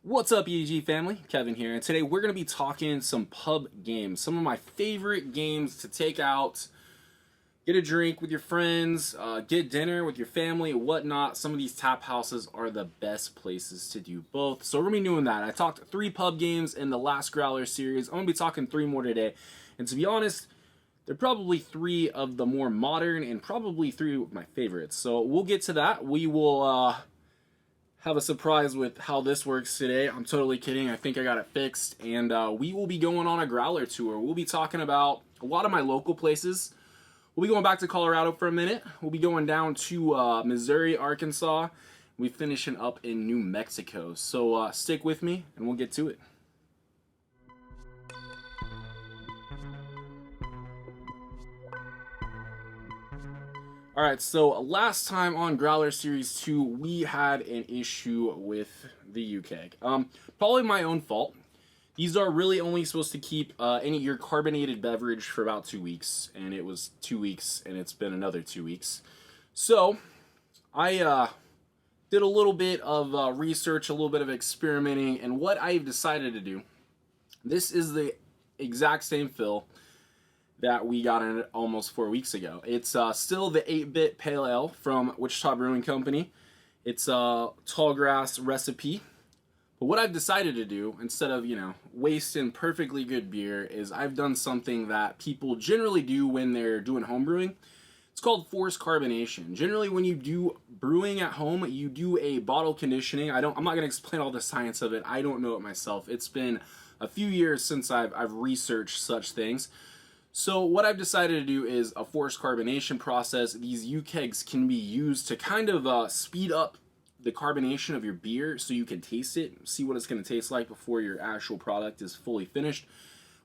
What's up, E.D.G family? Kevin here, and today we're going to be talking some pub games. Some of my favorite games to take out, get a drink with your friends, get dinner with your family, whatnot. Some of these tap houses are the best places to do both. So we're going to be doing that. I talked 3 pub games in the last Growler series. I'm going to be talking 3 more today. And to be honest, they're probably 3 of the more modern and probably 3 of my favorites. So we'll get to that. We will have a surprise with how this works today. I'm totally kidding. I think I got it fixed. And we will be going on a Growler tour. We'll be talking about a lot of my local places. We'll be going back to Colorado for a minute. We'll be going down to Missouri, Arkansas. We're finishing up in New Mexico. So stick with me and we'll get to it. Alright, so last time on Growler Series 2, we had an issue with the uKeg. Probably my own fault. These are really only supposed to keep your carbonated beverage for about 2 weeks, and it was 2 weeks, and it's been another 2 weeks. So, I did a little bit of research, a little bit of experimenting, and what I've decided to do, this is the exact same fill that we got in almost 4 weeks ago. It's still the 8-bit pale ale from Wichita Brewing Company. It's a tall grass recipe. But what I've decided to do, instead of, wasting perfectly good beer, is I've done something that people generally do when they're doing home brewing. It's called forced carbonation. Generally, when you do brewing at home, you do a bottle conditioning. I'm not going to explain all the science of it. I don't know it myself. It's been a few years since I've researched such things. So what I've decided to do is a forced carbonation process. These uKegs can be used to kind of speed up the carbonation of your beer so you can taste it, see what it's going to taste like before your actual product is fully finished.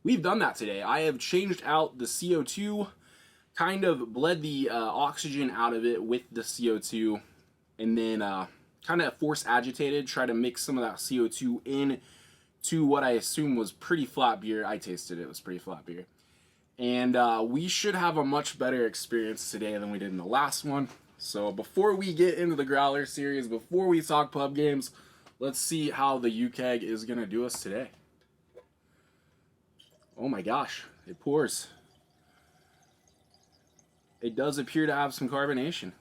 We've done that today. I have changed out the CO2, kind of bled the oxygen out of it with the CO2, and then kind of force agitated, try to mix some of that CO2 in to what I assume was pretty flat beer. I tasted it, it was pretty flat beer. And we should have a much better experience today than we did in the last one. So before we get into the Growler series, before we talk pub games, let's see how the uKeg is going to do us today. Oh my gosh, it pours. It does appear to have some carbonation.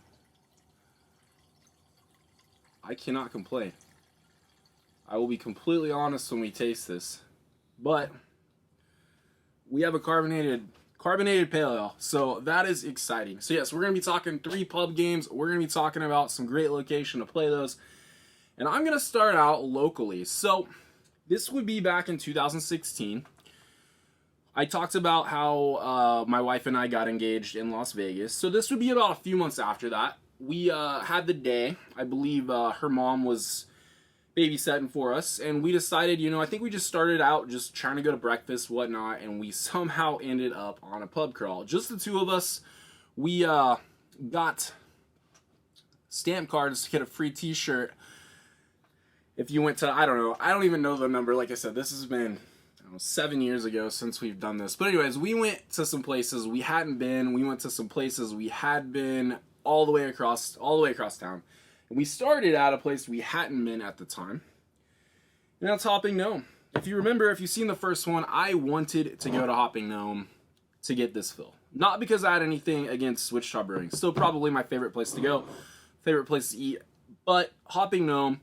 I cannot complain. I will be completely honest when we taste this. But we have a carbonated pale ale, so that is exciting. So yes, we're going to be talking 3 pub games. We're going to be talking about some great location to play those. And I'm going to start out locally. So this would be back in 2016. I talked about how my wife and I got engaged in Las Vegas. So this would be about a few months after that. We had the day. I believe her mom was babysitting for us, and we decided, I think we just started out just trying to go to breakfast, whatnot, and we somehow ended up on a pub crawl. Just the 2 of us. We got stamp cards to get a free t-shirt if you went to, I don't even know the number. Like I said, this has been 7 years ago since we've done this. But anyways, we went to some places we hadn't been. We went to some places we had been all the way across town. And we started at a place we hadn't been at the time. And that's Hopping Gnome. If you remember, if you've seen the first one, I wanted to go to Hopping Gnome to get this fill. Not because I had anything against Wichita Brewing. Still probably my favorite place to go. Favorite place to eat. But Hopping Gnome,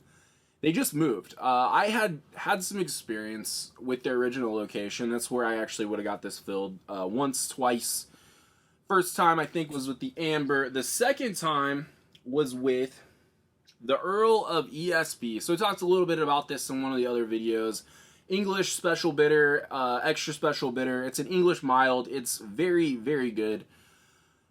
they just moved. I had some experience with their original location. That's where I actually would have got this filled once, twice. First time, I think, was with the Amber. The second time was with the Earl of ESB. So I talked a little bit about this in one of the other videos. English special bitter, extra special bitter. It's an English mild. It's very, very good.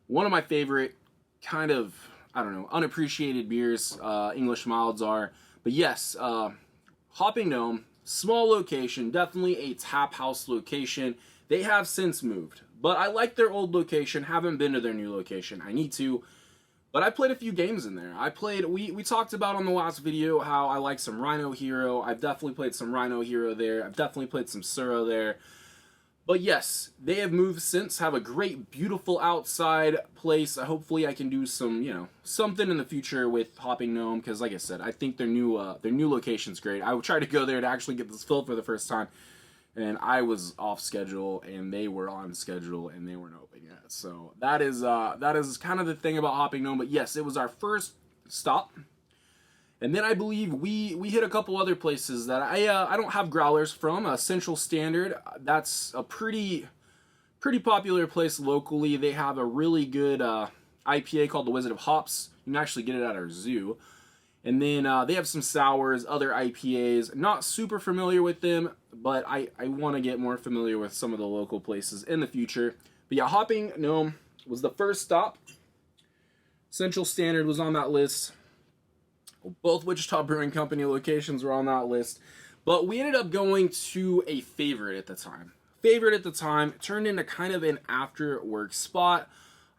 One of my favorite kind of, unappreciated beers, English milds are. But yes, Hopping Gnome, small location, definitely a tap house location. They have since moved. But I like their old location, haven't been to their new location. I need to. But I played a few games in there. We talked about on the last video how I like some Rhino Hero. I've definitely played some Rhino Hero there. I've definitely played some Suro there. But yes, they have moved since, have a great, beautiful outside place. Hopefully I can do some, something in the future with Hopping Gnome, because like I said, I think their new location's great. I would try to go there to actually get this filled for the first time, and I was off schedule, and they were on schedule, and they weren't open yet. So that is kind of the thing about Hopping Gnome. But yes, it was our first stop. And then I believe we hit a couple other places that I don't have growlers from. Central Standard, that's a pretty popular place locally. They have a really good IPA called the Wizard of Hops. You can actually get it at our zoo. And then they have some sours, other IPAs. Not super familiar with them, but I want to get more familiar with some of the local places in the future. But yeah, Hopping Gnome was the first stop. Central Standard was on that list. Both Wichita Brewing Company locations were on that list. But we ended up going to a favorite at the time. Turned into kind of an after work spot.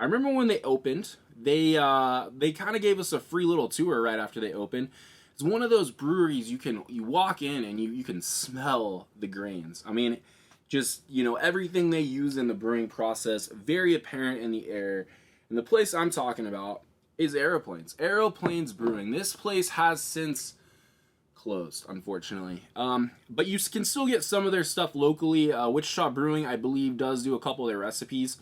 I remember when they opened, they kind of gave us a free little tour right after they opened. It's one of those breweries you walk in and you can smell the grains. I mean, just, everything they use in the brewing process, very apparent in the air. And the place I'm talking about is Aeroplanes Brewing. This place has since closed, unfortunately. But you can still get some of their stuff locally. Wichita Brewing, I believe, does do a couple of their recipes.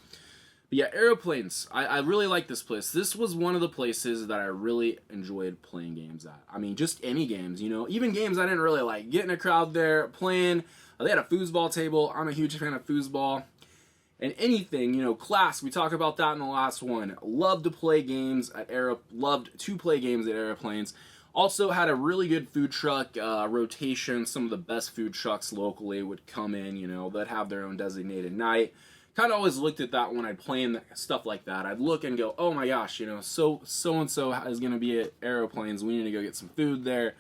But yeah, Aeroplanes, I really like this place. This was one of the places that I really enjoyed playing games at. I mean, just any games, even games I didn't really like. Getting a crowd there, playing. They had a foosball table. I'm a huge fan of foosball. And anything, class, we talked about that in the last one. Loved to play games at Aeroplanes. Also had a really good food truck rotation. Some of the best food trucks locally would come in, they'd have their own designated night. Kind of always looked at that when I'd play in stuff like that. I'd look and go, oh my gosh, so-and-so is going to be at Aeroplanes. We need to go get some food there,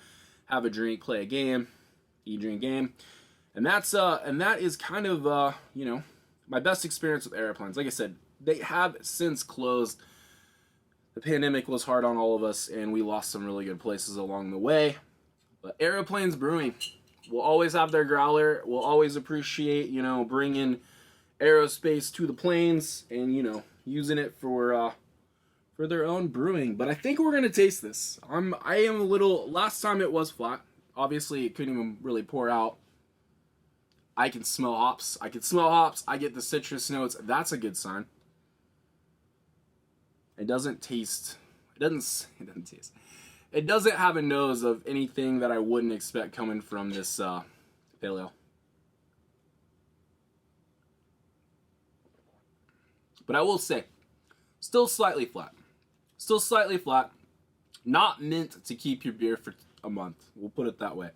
have a drink, play a game, eat, drink, game. And that is kind of, my best experience with Aeroplanes. Like I said, they have since closed. The pandemic was hard on all of us, and we lost some really good places along the way. But Aeroplanes Brewing will always have their growler. We'll always appreciate, bringing aerospace to the plains and, using it for their own brewing. But I think we're going to taste this. I am a little... Last time it was flat. Obviously, it couldn't even really pour out. I can smell hops. I get the citrus notes. That's a good sign. It doesn't have a nose of anything that I wouldn't expect coming from this pale ale. But I will say, still slightly flat. Not meant to keep your beer for a month. We'll put it that way.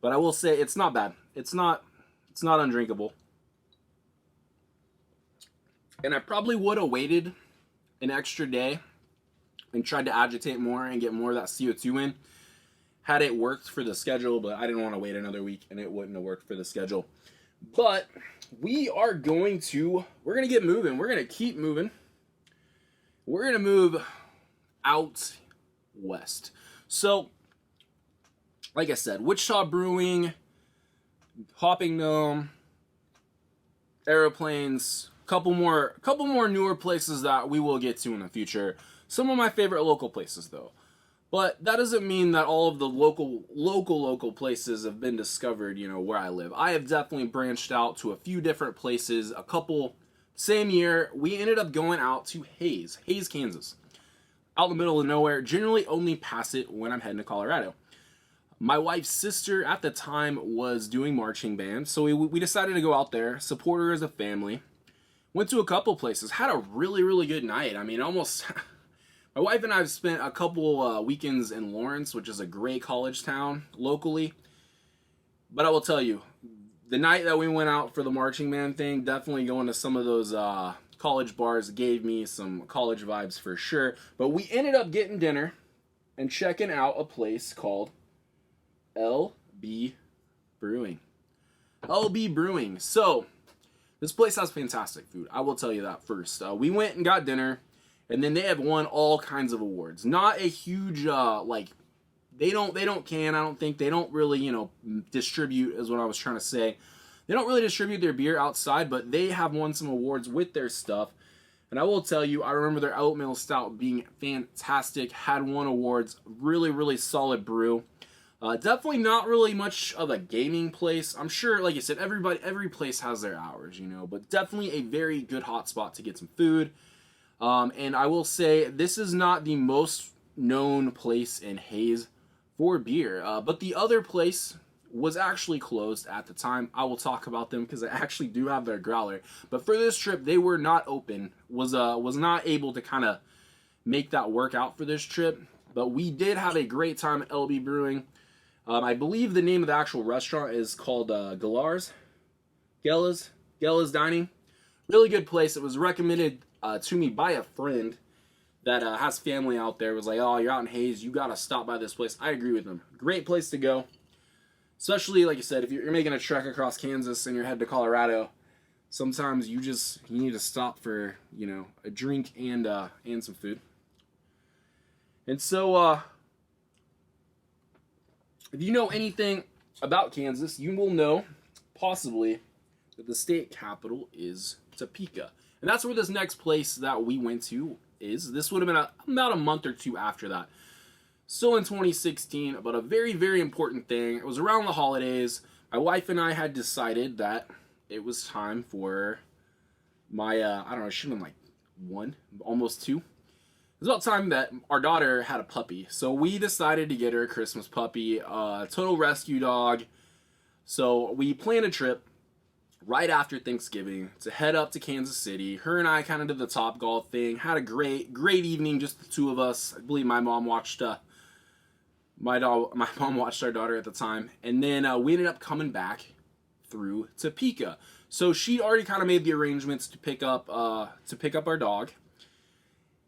But I will say it's not bad. It's not undrinkable. And I probably would have waited an extra day and tried to agitate more and get more of that CO2 in had it worked for the schedule, but I didn't want to wait another week and it wouldn't have worked for the schedule. But we're going to get moving. We're going to keep moving. We're going to move out west. So, like I said, Wichita Brewing, Hopping Gnome, Aeroplanes, couple more newer places that we will get to in the future. Some of my favorite local places, though. But that doesn't mean that all of the local places have been discovered, where I live. I have definitely branched out to a few different places. A couple, same year, we ended up going out to Hays, Kansas. Out in the middle of nowhere. Generally only pass it when I'm heading to Colorado. My wife's sister at the time was doing marching band, so we decided to go out there, support her as a family. Went to a couple places, had a really, really good night. I mean, almost... My wife and I have spent a couple weekends in Lawrence, which is a great college town locally. But I will tell you, the night that we went out for the marching band thing, definitely going to some of those college bars gave me some college vibes for sure. But we ended up getting dinner and checking out a place called LB Brewing. LB Brewing. So, this place has fantastic food. I will tell you that first. We went and got dinner. And then they have won all kinds of awards. Not a huge, they don't can, I don't think. They don't really, distribute, is what I was trying to say. They don't really distribute their beer outside, but they have won some awards with their stuff. And I will tell you, I remember their oatmeal stout being fantastic, had won awards, really, really solid brew. Definitely not really much of a gaming place. I'm sure, like I said, every place has their hours, you know, but definitely a very good hot spot to get some food. And I will say, this is not the most known place in Hayes for beer, but the other place was actually closed at the time. I will talk about them because I actually do have their growler. But for this trip, they were not open. Was not able to kind of make that work out for this trip. But we did have a great time at LB Brewing. I believe the name of the actual restaurant is called Gala's Dining. Really good place. It was recommended to me by a friend that has family out there. It was like, oh, you're out in Hayes, you gotta stop by this place. I agree with them. Great place to go. Especially, like I said, if you're making a trek across Kansas and you're headed to Colorado, sometimes you need to stop for, you know, a drink and some food. And so, if you know anything about Kansas, you will know, possibly, that the state capital is Topeka. And that's where this next place that we went to is. This would have been about a month or two after that. Still in 2016, but a very, very important thing. It was around the holidays. My wife and I had decided that it was time for my, I don't know, it should have been like 1, almost 2. It was about time that our daughter had a puppy. So we decided to get her a Christmas puppy, total rescue dog. So we planned a trip right after Thanksgiving to head up to Kansas City. Her and I kind of did the Topgolf thing. Had a great evening, just the two of us. I believe my mom watched my mom watched our daughter at the time, and then we ended up coming back through Topeka. So she'd already kind of made the arrangements to pick up our dog,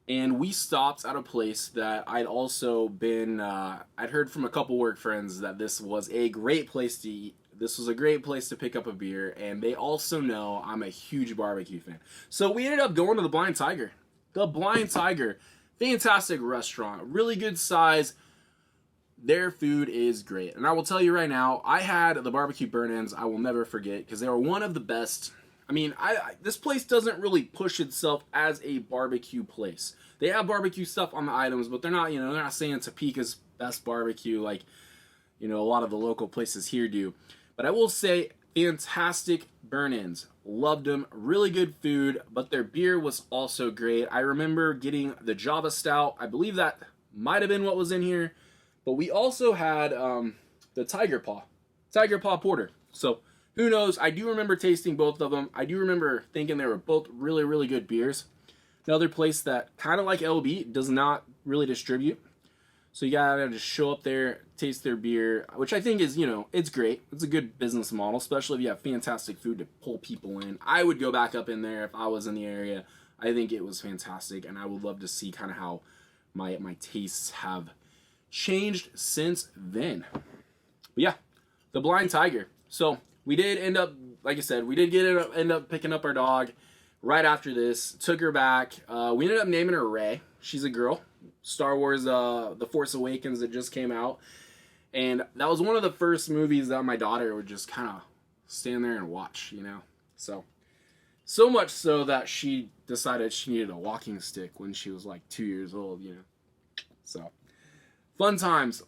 and we stopped at a place that I'd also been. I'd heard from a couple work friends that this was a great place to eat. This was a great place to pick up a beer, and they also know I'm a huge barbecue fan. So we ended up going to the Blind Tiger. The Blind Tiger, fantastic restaurant, really good size. Their food is great. And I will tell you right now, I had the barbecue burn-ins I will never forget because they were one of the best. I mean, this place doesn't really push itself as a barbecue place. They have barbecue stuff on the items, but they're not saying Topeka's best barbecue like, you know, a lot of the local places here do. But I will say, fantastic burn-ins. Loved them. Really good food, but their beer was also great. I remember getting the Java Stout. I believe that might have been what was in here. But we also had the Tiger Paw Porter. So who knows? I do remember tasting both of them. I do remember thinking they were both really, really good beers. Another place that, kind of like LB, does not really distribute. So you gotta just show up there, taste their beer, which I think is, you know, it's great. It's a good business model, especially if you have fantastic food to pull people in. I would go back up in there if I was in the area. I think it was fantastic, and I would love to see kind of how my tastes have changed since then. But yeah, the Blind Tiger. So we did end up, like I said, end up picking up our dog right after this. Took her back. We ended up naming her Rey. She's a girl. Star Wars, The Force Awakens that just came out. And that was one of the first movies that my daughter would just kind of stand there and watch, you know. So much so that she decided she needed a walking stick when she was like 2 years old, you know. So fun times.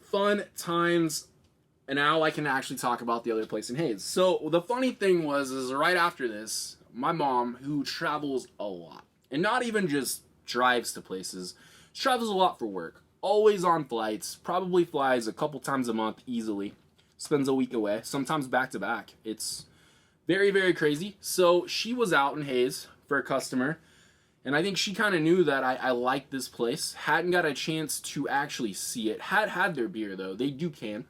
And now I can actually talk about the other place in Hayes. So the funny thing is right after this, my mom, who travels a lot, and not even just drives to places, travels a lot for work, always on flights, probably flies a couple times a month easily, spends a week away, sometimes back to back. It's very, very crazy. So she was out in Hayes for a customer, and I think she kind of knew that I liked this place. Hadn't got a chance to actually see it. Had their beer, though. They do can.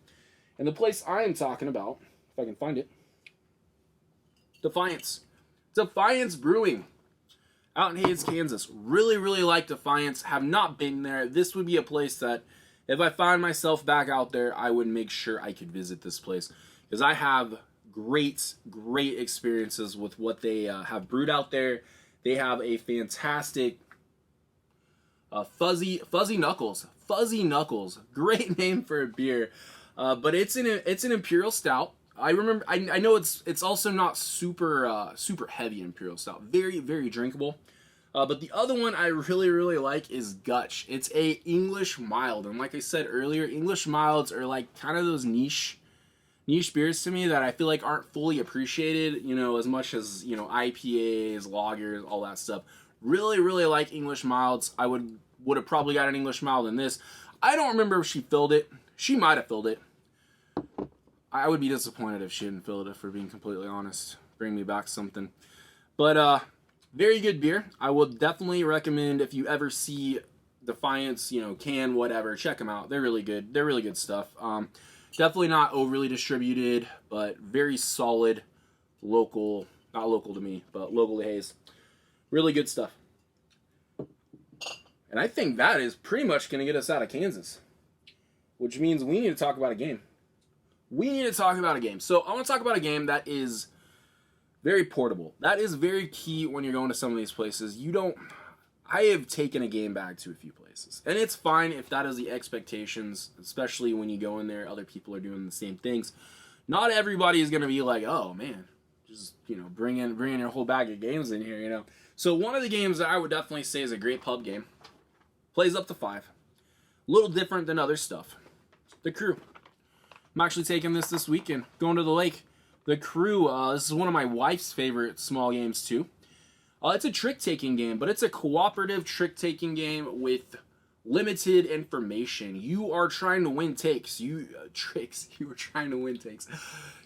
And the place I am talking about, if I can find it, Defiance Brewing out in Hayes, Kansas. Really, really like Defiance. Have not been there. This would be a place that if I find myself back out there, I would make sure I could visit this place. Because I have great experiences with what they have brewed out there. They have a fantastic Fuzzy Knuckles. Great name for a beer. But it's an Imperial Stout. I remember. I know it's also not super super heavy imperial stout. Very very drinkable. But the other one I really really like is Gutch. It's a English mild, and like I said earlier, English milds are like kind of those niche beers to me that I feel like aren't fully appreciated. You know, as much as IPAs, lagers, all that stuff. Really really like English milds. I would have probably got an English mild in this. I don't remember if she filled it. She might have filled it. I would be disappointed if she didn't fill it, if we're being completely honest. Bring me back something. But, very good beer. I would definitely recommend if you ever see Defiance, can, whatever, check them out. They're really good. They're really good stuff. Definitely not overly distributed, but very solid, local, not local to me, but local to Hayes. Really good stuff. And I think that is pretty much going to get us out of Kansas. Which means we need to talk about a game. So I want to talk about a game that is very portable. That is very key when you're going to some of these places. I have taken a game bag to a few places. And it's fine if that is the expectations, especially when you go in there, other people are doing the same things. Not everybody is going to be like, oh man, just, bring in your whole bag of games in here, So one of the games that I would definitely say is a great pub game. Plays up to 5. A little different than other stuff. The Crew. I'm actually taking this weekend, going to the lake. The Crew, this is one of my wife's favorite small games too. It's a trick-taking game, but it's a cooperative trick-taking game with limited information. You are trying to win takes. You are trying to win takes.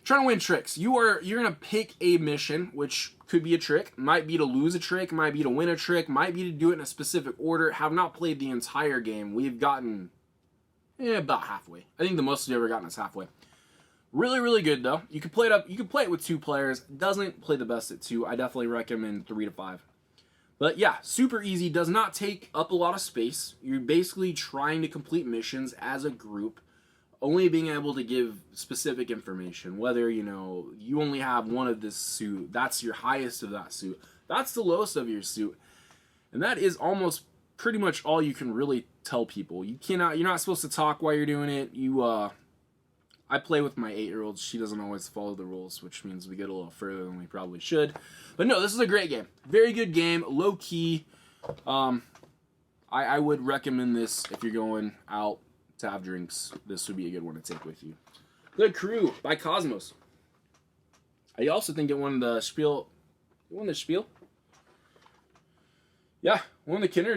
Trying to win tricks. You're gonna pick a mission, which could be a trick, might be to lose a trick, might be to win a trick, might be to do it in a specific order. Have not played the entire game. We've gotten about halfway. I think the most we've ever gotten is halfway. Really, really good though. You can play it up. You can play it with 2 players. Doesn't play the best at 2. I definitely recommend 3 to 5. But yeah, super easy. Does not take up a lot of space. You're basically trying to complete missions as a group, only being able to give specific information. Whether you only have one of this suit. That's your highest of that suit. That's the lowest of your suit, and that is almost pretty much all you can really tell people. You're not supposed to talk while you're doing it. I play with my 8-year-old. She doesn't always follow the rules, which means we get a little further than we probably should. But no, this is a great game. Very good game. Low key. I would recommend this if you're going out to have drinks. This would be a good one to take with you. The Crew by Cosmos. I also think it won the Spiel. It won the Spiel? Yeah, won the Kinder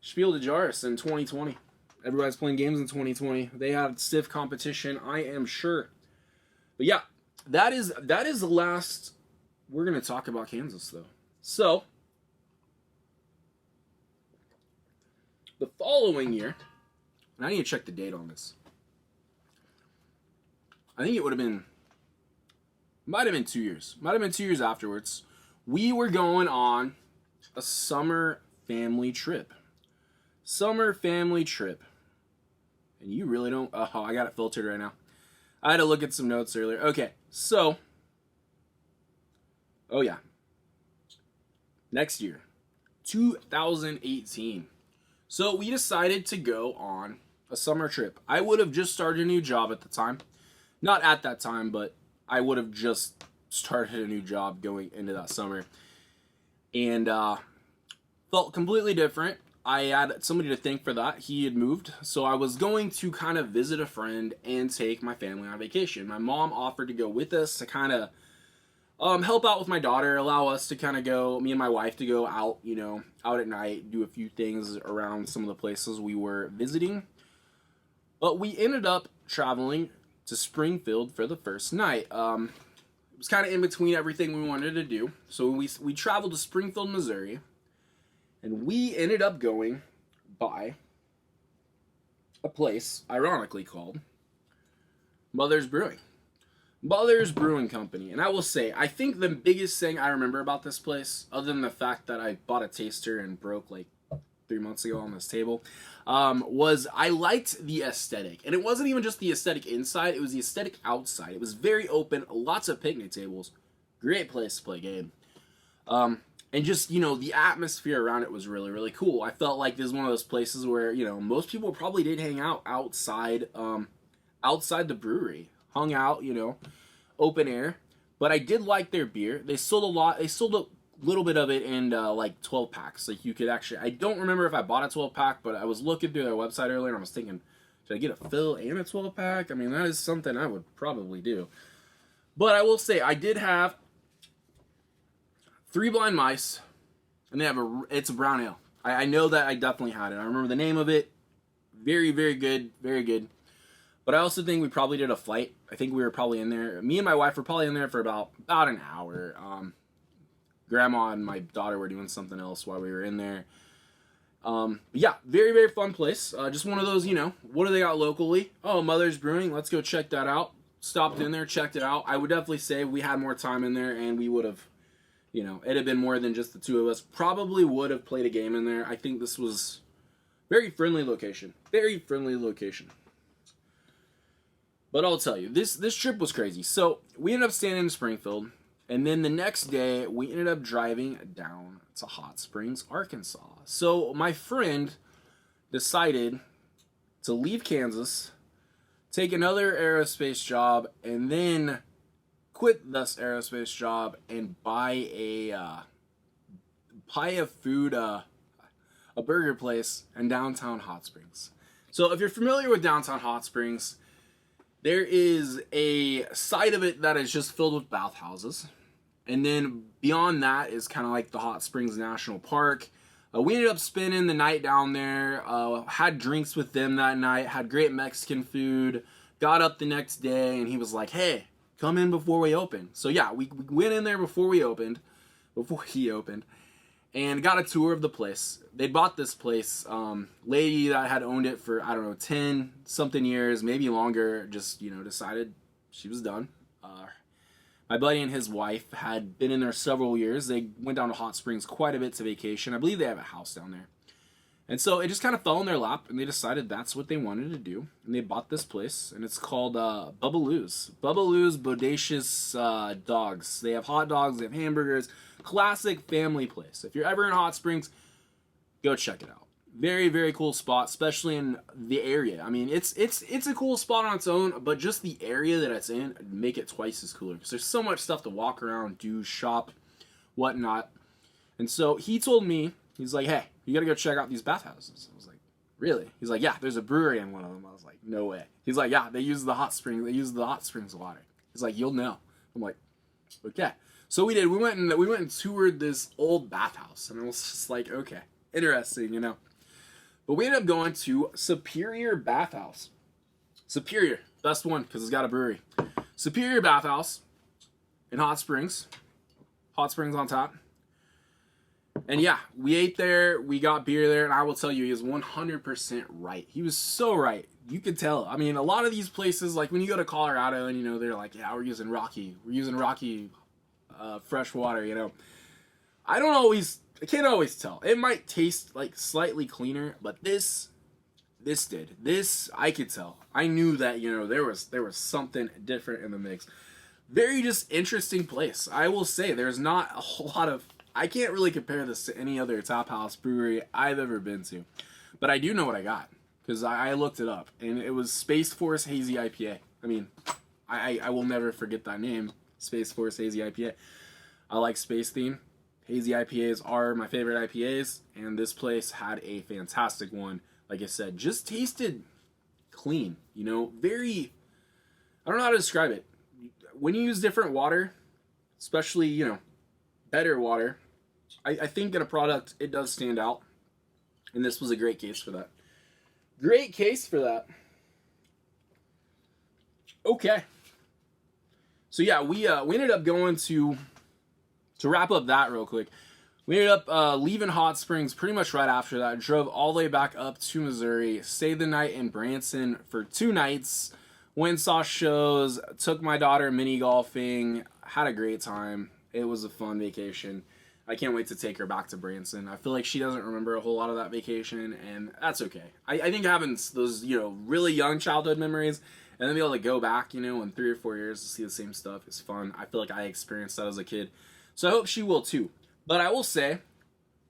Spiel des Jahres in 2020. Everybody's playing games in 2020. They had stiff competition, I am sure. But yeah, that is the last we're going to talk about Kansas, though. So, the following year, and I need to check the date on this. I think it might have been 2 years. Might have been 2 years afterwards. We were going on a summer family trip. And you really don't... Oh, I got it filtered right now. I had to look at some notes earlier. Okay, so... Oh, yeah. Next year. 2018. So we decided to go on a summer trip. I would have just started a new job at the time. Not at that time, but I would have just started a new job going into that summer. And felt completely different. I had somebody to thank for that. He had moved, so I was going to kind of visit a friend and take my family on vacation. My mom offered to go with us to kind of help out with my daughter, allow us to kind of go, me and my wife to go out, out at night, do a few things around some of the places we were visiting. But we ended up traveling to Springfield for the first night. It was kind of in between everything we wanted to do. So we traveled to Springfield, Missouri. And we ended up going by a place, ironically called Mother's Brewing. Mother's Brewing Company. And I will say, I think the biggest thing I remember about this place, other than the fact that I bought a taster and broke like 3 months ago on this table, was I liked the aesthetic. And it wasn't even just the aesthetic inside, it was the aesthetic outside. It was very open, lots of picnic tables. Great place to play a game. And just, the atmosphere around it was really, really cool. I felt like this is one of those places where, most people probably did hang out outside the brewery. hung out, you know, open air. But I did like their beer. They sold a lot. They sold a little bit of it in like 12 packs. Like you could actually, I don't remember if I bought a 12 pack, but I was looking through their website earlier and I was thinking, should I get a fill and a 12 pack? I mean, that is something I would probably do. But I will say, I did have 3 Blind Mice, and they have it's a brown ale. I know that I definitely had it. I remember the name of it. Very, very good. Very good. But I also think we probably did a flight. I think we were probably in there. Me and my wife were probably in there for about an hour. Grandma and my daughter were doing something else while we were in there. Yeah, very, very fun place. Just one of those, you know, what do they got locally? Oh, Mother's Brewing. Let's go check that out. Stopped in there, checked it out. I would definitely say we had more time in there and we would have, you know, it had been more than just the two of us. Probably would have played a game in there. I think this was very friendly location. Very friendly location. But I'll tell you, this trip was crazy. So we ended up staying in Springfield. And then the next day, we ended up driving down to Hot Springs, Arkansas. So my friend decided to leave Kansas, take another aerospace job, and then quit this aerospace job and buy a burger place in downtown Hot Springs. So if you're familiar with downtown Hot Springs, there is a side of it that is just filled with bathhouses. And then beyond that is kind of like the Hot Springs National Park. We ended up spending the night down there, had drinks with them that night, had great Mexican food, got up the next day, and he was like, hey, come in before we open. So yeah, we went in there before he opened, and got a tour of the place. They bought this place. Lady that had owned it for, I don't know, 10 something years, maybe longer, just, you know, decided she was done. My buddy and his wife had been in there several years. They went down to Hot Springs quite a bit to vacation. I believe they have a house down there. And so it just kind of fell in their lap, and they decided that's what they wanted to do. And they bought this place, and it's called Bubba Lou's. Bubba Lou's Bodacious Dogs. They have hot dogs, they have hamburgers. Classic family place. If you're ever in Hot Springs, go check it out. Very, very cool spot, especially in the area. I mean, it's a cool spot on its own, but just the area that it's in make it twice as cooler because there's so much stuff to walk around, do, shop, whatnot. And so he told me, he's like, hey, you gotta go check out these bathhouses. I was like, really? He's like, yeah, there's a brewery in one of them. I was like, no way. He's like, yeah, they use the hot springs water. He's like, you'll know. I'm like, okay. So we did. We went and toured this old bathhouse, and it was just like, okay, interesting, you know. But we ended up going to Superior Bathhouse. Superior, best one because it's got a brewery. Superior Bathhouse in Hot Springs. Hot Springs on top. And yeah, we ate there, we got beer there, and I will tell you, he was 100% right. He was so right. You could tell. I mean, a lot of these places, like when you go to Colorado and, you know, they're like, yeah, we're using Rocky fresh water, you know. I can't always tell. It might taste like slightly cleaner, but this I could tell. I knew that, you know, there was something different in the mix. Very just interesting place. I will say there's not a whole lot of, I can't really compare this to any other tap house brewery I've ever been to. But I do know what I got because I looked it up and it was Space Force Hazy IPA. I mean, I will never forget that name, Space Force Hazy IPA. I like space theme. Hazy IPAs are my favorite IPAs, and this place had a fantastic one. Like I said, just tasted clean, you know, very, I don't know how to describe it. When you use different water, especially, you know, better water, I think in a product, it does stand out, and this was a great case for that. Great case for that. Okay. So yeah, we ended up going to wrap up that real quick, we ended up leaving Hot Springs pretty much right after that. Drove all the way back up to Missouri, stayed the night in Branson for 2 nights, went and saw shows, took my daughter mini golfing, had a great time. It was a fun vacation. I can't wait to take her back to Branson. I feel like she doesn't remember a whole lot of that vacation, and that's okay. I think having those, you know, really young childhood memories and then be able to go back, you know, in 3 or 4 years to see the same stuff is fun. I feel like I experienced that as a kid. So I hope she will too. But I will say,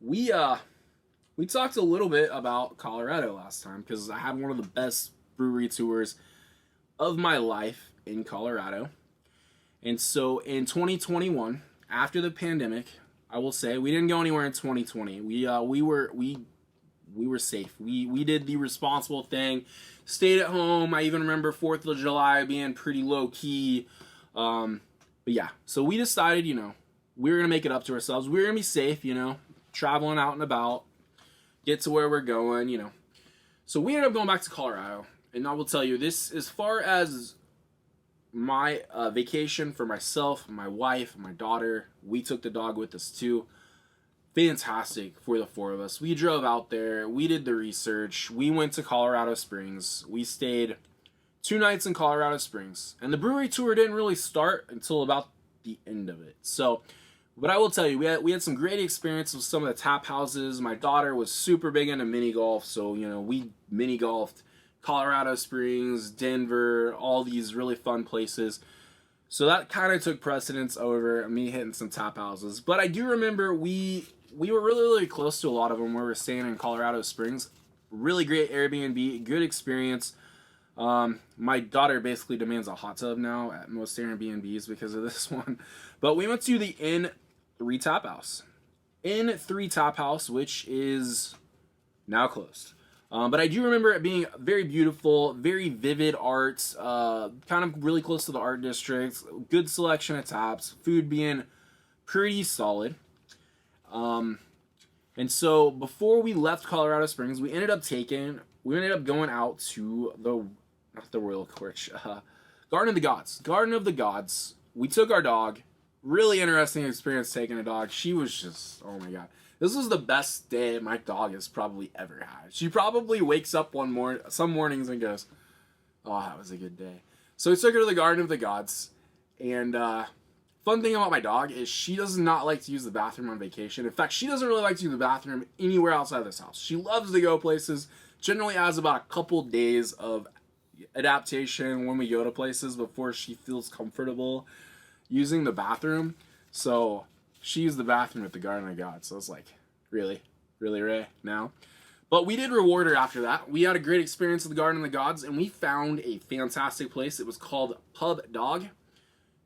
we talked a little bit about Colorado last time because I had one of the best brewery tours of my life. in Colorado. And so in 2021, after the pandemic, I will say we didn't go anywhere in 2020. We were safe. We did the responsible thing, stayed at home. I even remember 4th of July being pretty low key. But yeah, so we decided, you know, we were gonna make it up to ourselves. We were gonna be safe, you know, traveling out and about, get to where we're going, you know. So we ended up going back to Colorado, and I will tell you this: as far as my vacation for myself, my wife, my daughter, we took the dog with us too. Fantastic for the 4 of us. We drove out there, we did the research, we went to Colorado Springs, we stayed 2 nights in Colorado Springs, and the brewery tour didn't really start until about the end of it. So, but I will tell you, we had some great experience with some of the tap houses. My daughter was super big into mini golf, so you know, we mini golfed Colorado Springs, Denver, all these really fun places. So that kind of took precedence over me hitting some tap houses. But I do remember we were really close to a lot of them where we were staying in Colorado Springs. Really great Airbnb, good experience. My daughter basically demands a hot tub now at most Airbnbs because of this one. But we went to the N3 Tap House. N3 Tap House, which is now closed. But I do remember it being very beautiful, very vivid art, kind of really close to the art district, good selection of taps, food being pretty solid. And so before we left Colorado Springs, we ended up going out to not the Royal Court, Garden of the Gods. Garden of the Gods. We took our dog. Really interesting experience taking a dog. She was just, oh my God. This was the best day my dog has probably ever had. She probably wakes up some mornings and goes, oh, that was a good day. So we took her to the Garden of the Gods. And fun thing about my dog is she does not like to use the bathroom on vacation. In fact, she doesn't really like to use the bathroom anywhere outside of this house. She loves to go places. Generally has about a couple days of adaptation when we go to places before she feels comfortable using the bathroom. So she used the bathroom at the Garden of God. So it's like, really, Ray, now? But we did reward her after that. We had a great experience at the Garden of the Gods, and we found a fantastic place. It was called Pub Dog.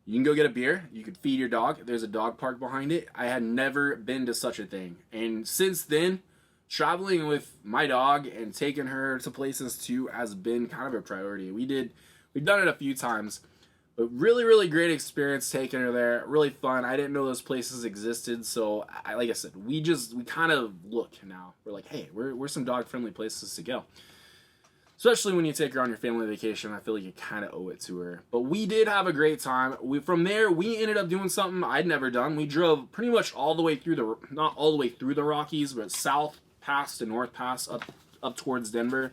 You can go get a beer. You could feed your dog. There's a dog park behind it. I had never been to such a thing. And since then, traveling with my dog and taking her to places too has been kind of a priority. We've done it a few times. But really great experience taking her there. Really fun. I didn't know those places existed, so like I said, we kind of look now. We're like, hey, we're some dog-friendly places to go. Especially when you take her on your family vacation, I feel like you kind of owe it to her. But we did have a great time. From there, we ended up doing something I'd never done. We drove pretty much all the way through not all the way through the Rockies, but south past to north past up towards Denver.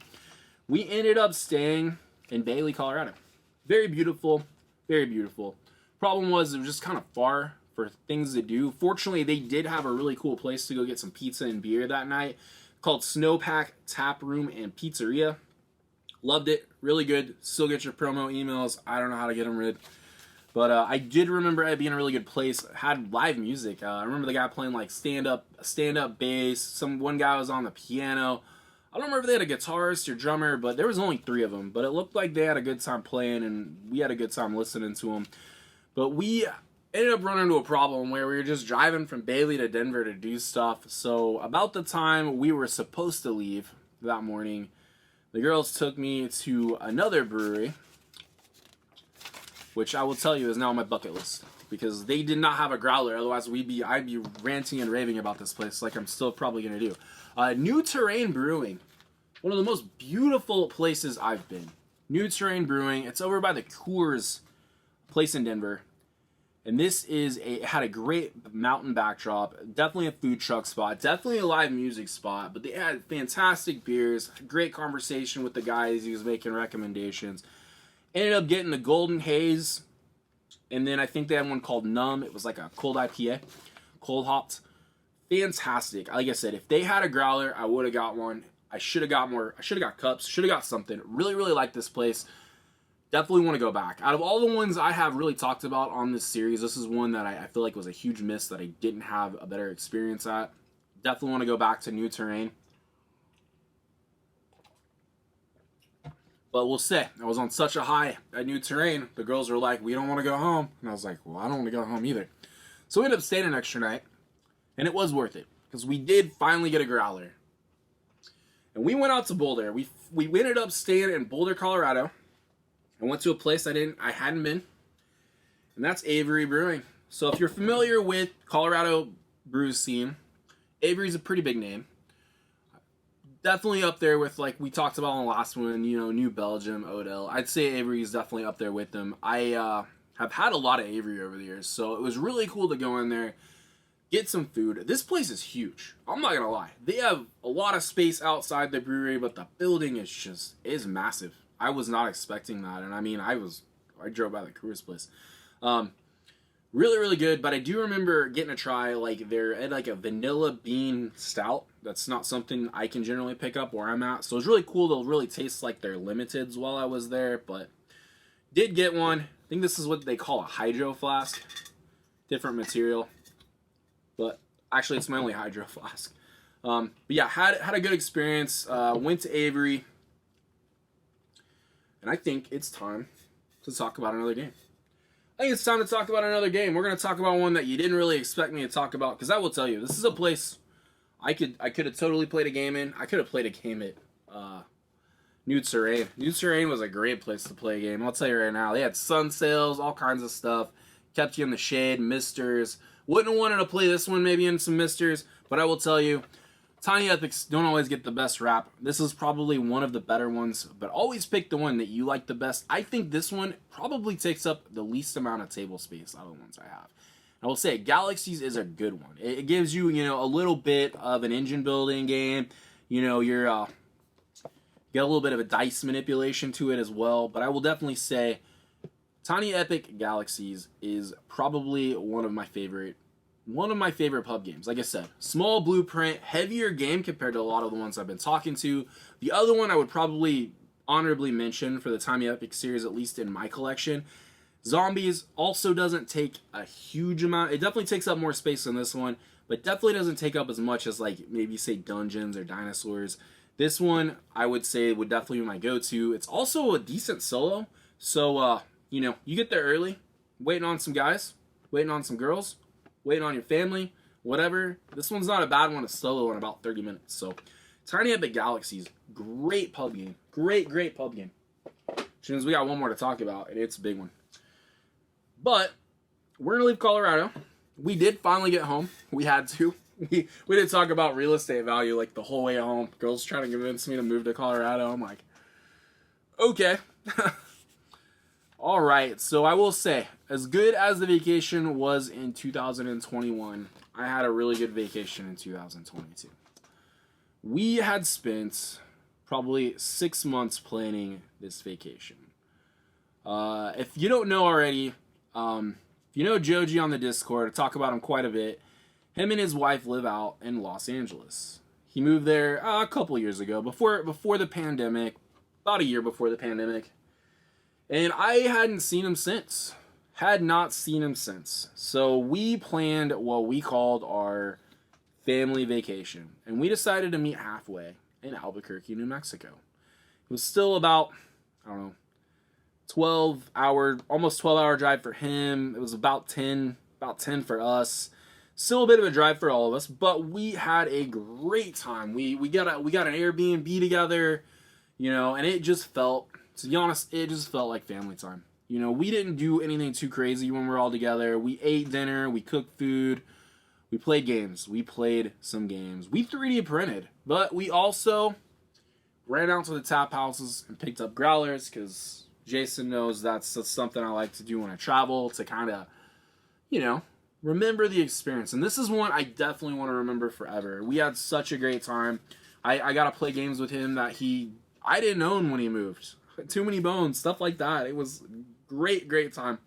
We ended up staying in Bailey, Colorado. Very beautiful. Very beautiful. Problem was, it was just kind of far for things to do. Fortunately, they did have a really cool place to go get some pizza and beer that night called Snowpack Tap Room and Pizzeria. Loved it. Really good. Still get your promo emails. I don't know how to get them rid. But I did remember it being a really good place. Had live music. I remember the guy playing like stand-up bass. One guy was on the piano. I don't remember if they had a guitarist or drummer, but there was only 3 of them. But it looked like they had a good time playing, and we had a good time listening to them. But we ended up running into a problem where we were just driving from Bailey to Denver to do stuff. So about the time we were supposed to leave that morning, the girls took me to another brewery, which I will tell you is now on my bucket list. Because they did not have a growler, otherwise I'd be ranting and raving about this place like I'm still probably going to do. New Terrain Brewing. One of the most beautiful places I've been. New Terrain Brewing. It's over by the Coors place in Denver. And it had a great mountain backdrop. Definitely a food truck spot. Definitely a live music spot. But they had fantastic beers. Great conversation with the guys. He was making recommendations. Ended up getting the Golden Haze. And then I think they had one called Gnome. It was like a cold IPA. Cold hopped. Fantastic. Like I said, if they had a growler, I would have got one. I should have got more. I should have got cups. Should have got something. Really like this place. Definitely want to go back. Out of all the ones I have really talked about on this series, this is one that I feel like was a huge miss that I didn't have a better experience at. Definitely want to go back to New Terrain. But we'll say, I was on such a high at New Terrain, the girls were like, we don't want to go home. And I was like, well, I don't want to go home either. So we ended up staying an extra night, and it was worth it, because we did finally get a growler. And we went out to Boulder. We ended up staying in Boulder, Colorado. I went to a place I hadn't been, and that's Avery Brewing. So if you're familiar with Colorado brew scene, Avery's a pretty big name. Definitely up there with, like we talked about on the last one, you know, New Belgium, Odell. I'd say Avery is definitely up there with them. I have had a lot of Avery over the years, so it was really cool to go in there, get some food. This place is huge. I'm not gonna lie. They have a lot of space outside the brewery, but the building is massive. I was not expecting that, and I mean, I drove by the coolest place. Really, really good, but I do remember getting a try, like, they're at, like, a vanilla bean stout. That's not something I can generally pick up where I'm at, so it was really cool to really taste, like, their limiteds while I was there, but did get one. I think this is what they call a hydro flask. Different material, but actually it's my only hydro flask. But yeah, had a good experience. Went to Avery, and I think it's time to talk about another game. I think it's time to talk about another game. We're going to talk about one that you didn't really expect me to talk about, because I will tell you, this is a place I could have totally played a game in. I could have played a game at New Terrain. New Terrain was a great place to play a game. I'll tell you right now. They had sun sails, all kinds of stuff. Kept you in the shade, misters. Wouldn't have wanted to play this one maybe in some misters, but I will tell you, Tiny Epics don't always get the best rap. This is probably one of the better ones, but always pick the one that you like the best. I think this one probably takes up the least amount of table space out of the ones I have. I will say, GALAXIES is a good one. It gives you, you know, a little bit of an engine building game. You know, you're get a little bit of a dice manipulation to it as well. But I will definitely say, Tiny Epic GALAXIES is probably one of my favorite pub games. Like I said, small blueprint, heavier game compared to a lot of the ones I've been talking to. The other one I would probably honorably mention for the Tiny Epic series, at least in my collection, Zombies, also doesn't take a huge amount. It definitely takes up more space than this one, but definitely doesn't take up as much as, like, maybe say Dungeons or Dinosaurs. This one, I would say, would definitely be my go-to. It's also a decent solo, so, you know, you get there early, waiting on some guys, waiting on some girls, waiting on your family, whatever. This one's not a bad one to solo in about 30 minutes. So, Tiny Epic GALAXIES, great pub game. Great pub game. Which means we got one more to talk about, and it's a big one. But, we're going to leave Colorado. We did finally get home. We had to. We did talk about real estate value, like, the whole way home. Girls trying to convince me to move to Colorado. I'm like, okay. All right, so I will say, as good as the vacation was in 2021, I had a really good vacation in 2022. We had spent probably 6 months planning this vacation. If you don't know already, if you know Joji on the Discord, I talk about him quite a bit. Him and his wife live out in Los Angeles. He moved there a couple years ago, before the pandemic, about a year before the pandemic. And I hadn't seen him since. Had not seen him since. So we planned what we called our family vacation. And we decided to meet halfway in Albuquerque, New Mexico. It was still about, I don't know, almost 12-hour drive for him. It was about 10 for us. Still a bit of a drive for all of us, but we had a great time. We got an Airbnb together, you know, and it just felt, to be honest, it just felt like family time. You know, we didn't do anything too crazy when we were all together. We ate dinner, we cooked food, we played games. We played some games. We 3D printed, but we also ran out to the tap houses and picked up growlers, because Jason knows that's something I like to do when I travel, to kind of, you know, remember the experience. And this is one I definitely want to remember forever. We had such a great time. I got to play games with him that I didn't own when he moved. Too Many Bones, stuff like that. It was great time.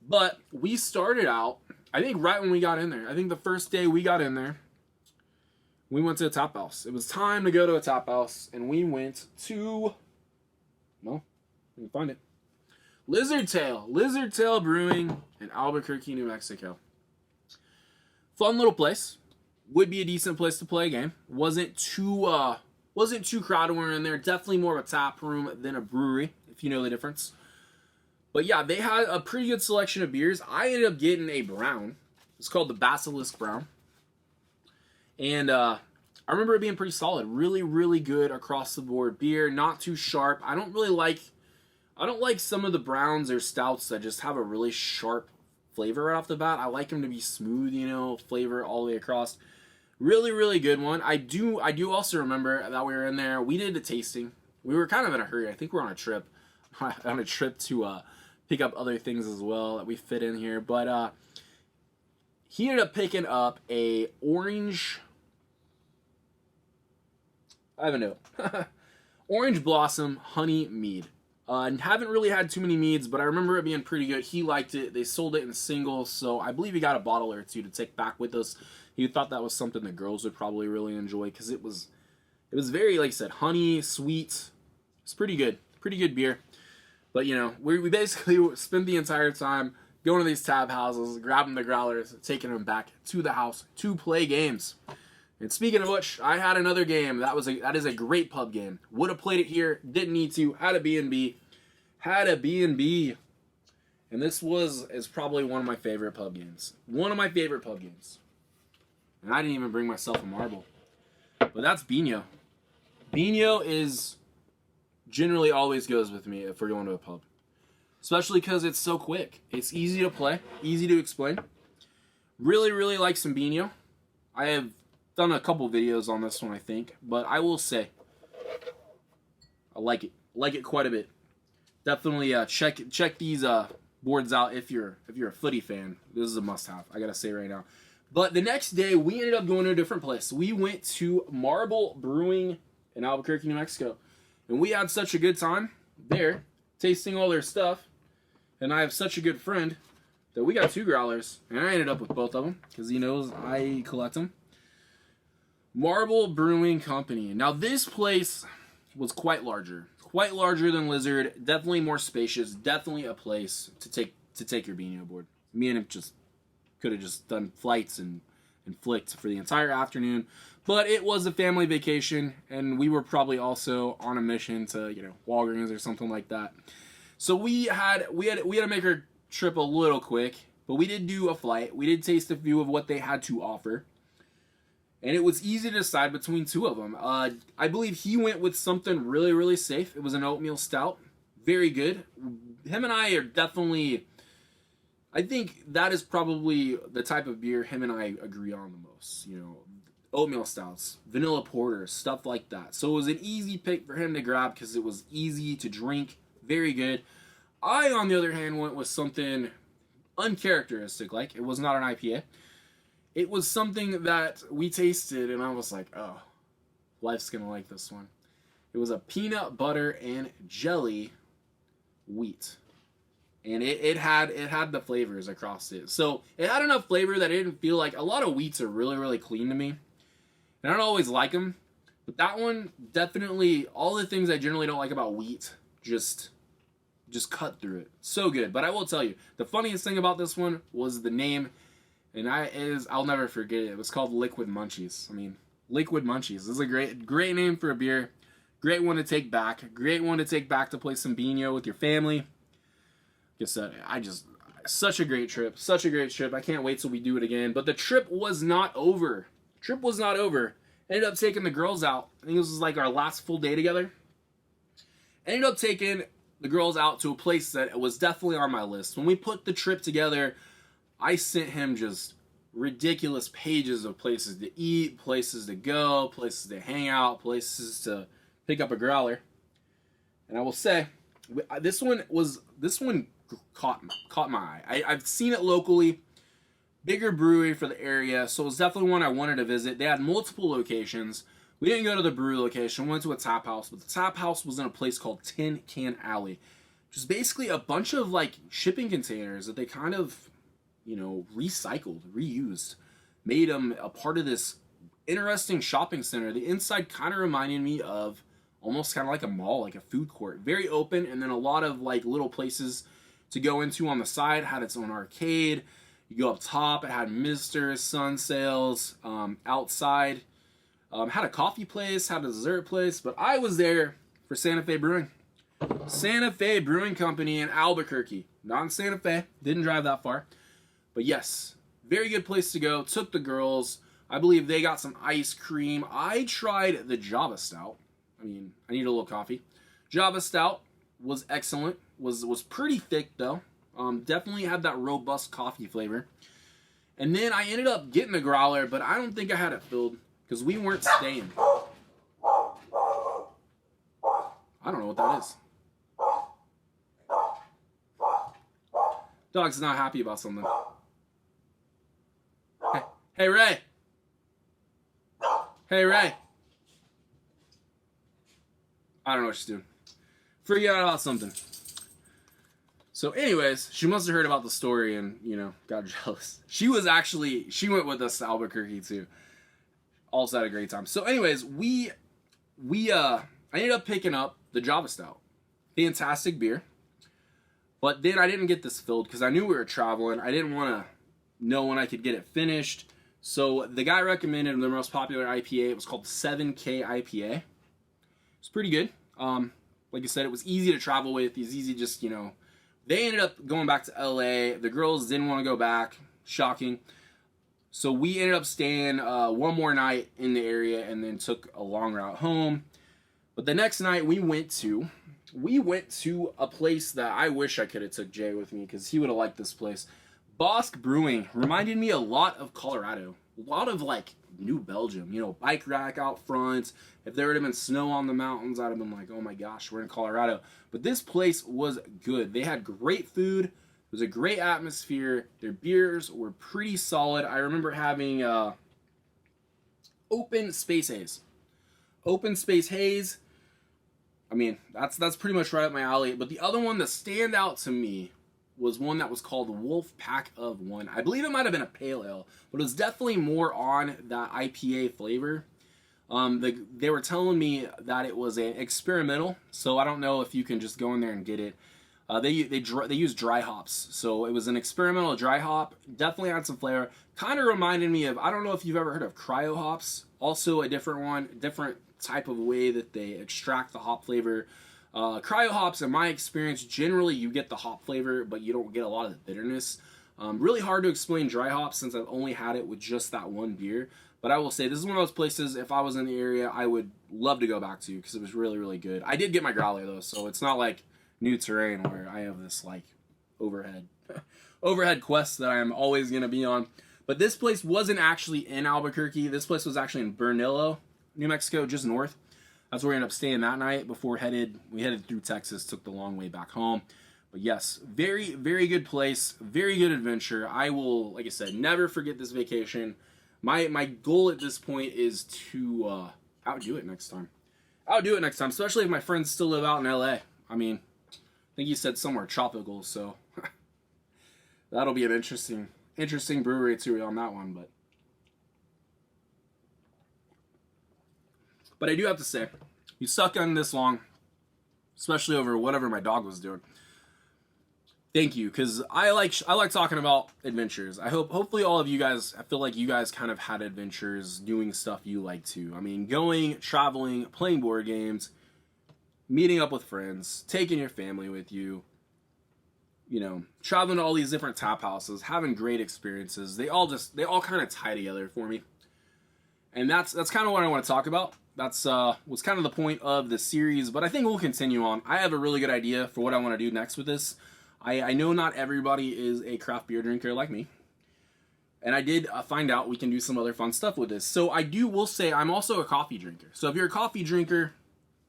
But we started out, I think right when we got in there. I think the first day we got in there, we went to a tap house. It was time to go to a tap house, and we went to, well, let me find it. Lizard Tail Brewing in Albuquerque, New Mexico. Fun little place. Would be a decent place to play a game. Wasn't too Wasn't too crowded when we were in there. Definitely more of a tap room than a brewery, if you know the difference. But yeah, they had a pretty good selection of beers. I ended up getting a brown. It's called the Basilisk Brown. And I remember it being pretty solid. Really, really good across the board beer. Not too sharp. I don't like some of the browns or stouts that just have a really sharp flavor right off the bat. I like them to be smooth, you know, flavor all the way across. Really, really good one. I do also remember that we were in there. We did a tasting. We were kind of in a hurry. I think we're on a trip. To pick up other things as well that we fit in here. But he ended up picking up a orange... I don't know. Orange Blossom Honey Mead. And haven't really had too many meads, but I remember it being pretty good. He liked it. They sold it in singles, so I believe he got a bottle or two to take back with us. He thought that was something the girls would probably really enjoy because it was very, like I said, honey, sweet. It's pretty good. Pretty good beer. But, you know, we basically spent the entire time going to these tab houses, grabbing the growlers, taking them back to the house to play games. And speaking of which, I had another game. That is a great pub game. Would have played it here. Didn't need to. Had a B&B. And this is probably one of my favorite pub games. One of my favorite pub games. And I didn't even bring myself a marble. But that's BINHO. BINHO is generally always goes with me if we're going to a pub. Especially because it's so quick. It's easy to play. Easy to explain. Really, really like some BINHO. I have done a couple videos on this one, I think. But I will say, I like it. Like it quite a bit. Definitely check these boards out if you're a footy fan. This is a must-have, I gotta say right now. But the next day, we ended up going to a different place. We went to Marble Brewing in Albuquerque, New Mexico. And we had such a good time there, tasting all their stuff. And I have such a good friend that we got 2 growlers. And I ended up with both of them because he knows I collect them. Marble Brewing Company. Now, this place was quite larger. Quite larger than Lizard. Definitely more spacious. Definitely a place to take your BINHO board. Me and him just could have just done flights and flicked for the entire afternoon. But it was a family vacation, and we were probably also on a mission to, you know, Walgreens or something like that. So we had to make our trip a little quick, but we did do a flight. We did taste a few of what they had to offer. And it was easy to decide between 2 of them. I believe he went with something really, really safe. It was an oatmeal stout. Very good. Him and I are definitely... I think that is probably the type of beer him and I agree on the most. You know, oatmeal stouts, vanilla porters, stuff like that. So it was an easy pick for him to grab because it was easy to drink. Very good. I, on the other hand, went with something uncharacteristic. Like, it was not an IPA. It was something that we tasted, and I was like, oh, life's going to like this one. It was a peanut butter and jelly wheat. And it had the flavors across it. So it had enough flavor that it didn't feel like... A lot of wheats are really, really clean to me. And I don't always like them. But that one, definitely, all the things I generally don't like about wheat, just cut through it. So good. But I will tell you, the funniest thing about this one was the name... And I'll never forget it. It was called Liquid Munchies. I mean, Liquid Munchies. This is a great name for a beer. Great one to take back. Great one to take back to play some BINHO with your family. Like I said, such a great trip. Such a great trip. I can't wait till we do it again. But the trip was not over. Ended up taking the girls out. I think this was like our last full day together. Ended up taking the girls out to a place that was definitely on my list. When we put the trip together... I sent him just ridiculous pages of places to eat, places to go, places to hang out, places to pick up a growler. And I will say, this one caught my eye. I've seen it locally, bigger brewery for the area, so it was definitely one I wanted to visit. They had multiple locations. We didn't go to the brewery location, we went to a tap house, but the tap house was in a place called Tin Can Alley, which is basically a bunch of like shipping containers that they kind of... you know, recycled, reused, made them a part of this interesting shopping center. The inside kind of reminded me of almost kind of like a mall, like a food court. Very open, and then a lot of like little places to go into on the side. Had its own arcade. You go up top, it had Mr. Sun sales. Outside, Had a coffee place, had a dessert place, but I was there for Santa Fe Brewing. Santa Fe Brewing Company in Albuquerque. Not in Santa Fe. Didn't drive that far. But yes, very good place to go. Took the girls. I believe they got some ice cream. I tried the Java Stout. I mean, I need a little coffee. Java Stout was excellent. Was pretty thick, though. Definitely had that robust coffee flavor. And then I ended up getting a growler, but I don't think I had it filled because we weren't staying. I don't know what that is. Dog's not happy about something. Hey, Ray. Hey, Ray. I don't know what she's doing. Forget about something. So anyways, she must have heard about the story and, you know, got jealous. She went with us to Albuquerque too. Also had a great time. So anyways, I ended up picking up the Java Stout. Fantastic beer. But then I didn't get this filled because I knew we were traveling. I didn't want to know when I could get it finished. So the guy recommended the most popular IPA. It was called 7K IPA. It's pretty good. Like I said, it was easy to travel with. It was easy just, you know. They ended up going back to LA. The girls didn't want to go back. Shocking. So we ended up staying one more night in the area and then took a long route home. But the next night we went to a place that I wish I could have took Jay with me because he would have liked this place. Bosque Brewing reminded me a lot of Colorado. A lot of like New Belgium, you know, bike rack out front. If there would have been snow on the mountains, I'd have been like, oh my gosh, we're in Colorado. But this place was good. They had great food. It was a great atmosphere. Their beers were pretty solid. I remember having Open Space Haze. Open Space Haze. I mean, that's pretty much right up my alley. But the other one that stand out to me was one that was called Wolf Pack of One. I believe it might have been a pale ale, but it was definitely more on that IPA flavor. They were telling me that it was an experimental, so I don't know if you can just go in there and get it. They use dry hops, so it was an experimental dry hop. Definitely had some flavor. Kind of reminded me of, I don't know if you've ever heard of cryo hops. Also a different one, different type of way that they extract the hop flavor. Cryo hops, in my experience, generally you get the hop flavor, but you don't get a lot of the bitterness. Really hard to explain dry hops since I've only had it with just that one beer. But I will say, this is one of those places, if I was in the area, I would love to go back to because it was really, really good. I did get my growler, though, so it's not like new terrain where I have this, like, overhead quest that I'm always going to be on. But this place wasn't actually in Albuquerque. This place was actually in Bernalillo, New Mexico, just north. That's where we ended up staying that night before we headed through Texas, took the long way back home. But yes, very, very good place, very good adventure. I will, like I said, never forget this vacation. My goal at this point is to outdo it next time. Outdo it next time, especially if my friends still live out in LA. I mean, I think he said somewhere tropical, so that'll be an interesting brewery too on that one. But I do have to say, you stuck on this long, especially over whatever my dog was doing. Thank you, because I like talking about adventures. Hopefully all of you guys, I feel like you guys kind of had adventures doing stuff you like to. I mean, going, traveling, playing board games, meeting up with friends, taking your family with you, you know, traveling to all these different tap houses, having great experiences. They all kind of tie together for me. And that's kind of what I want to talk about. That's was kind of the point of the series, but I think we'll continue on. I have a really good idea for what I want to do next with this. I know not everybody is a craft beer drinker like me, and I did find out we can do some other fun stuff with this. So will say I'm also a coffee drinker. So if you're a coffee drinker,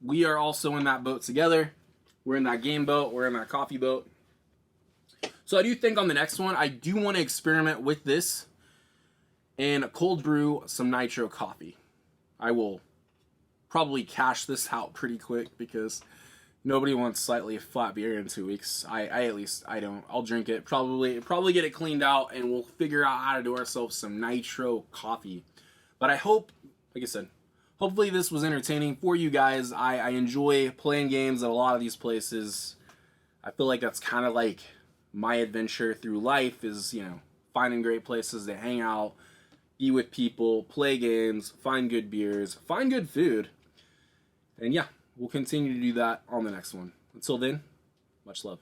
we are also in that boat together. We're in that game boat. We're in that coffee boat. So I do think on the next one, I do want to experiment with this and cold brew some nitro coffee. I will probably cash this out pretty quick because nobody wants slightly flat beer in 2 weeks. I at least I don't. I'll drink it. Probably get it cleaned out, and we'll figure out how to do ourselves some nitro coffee. But I hope, like I said, hopefully this was entertaining for you guys. I enjoy playing games at a lot of these places. I feel like that's kind of like my adventure through life is, you know, finding great places to hang out, be with people, play games, find good beers, find good food. And yeah, we'll continue to do that on the next one. Until then, much love.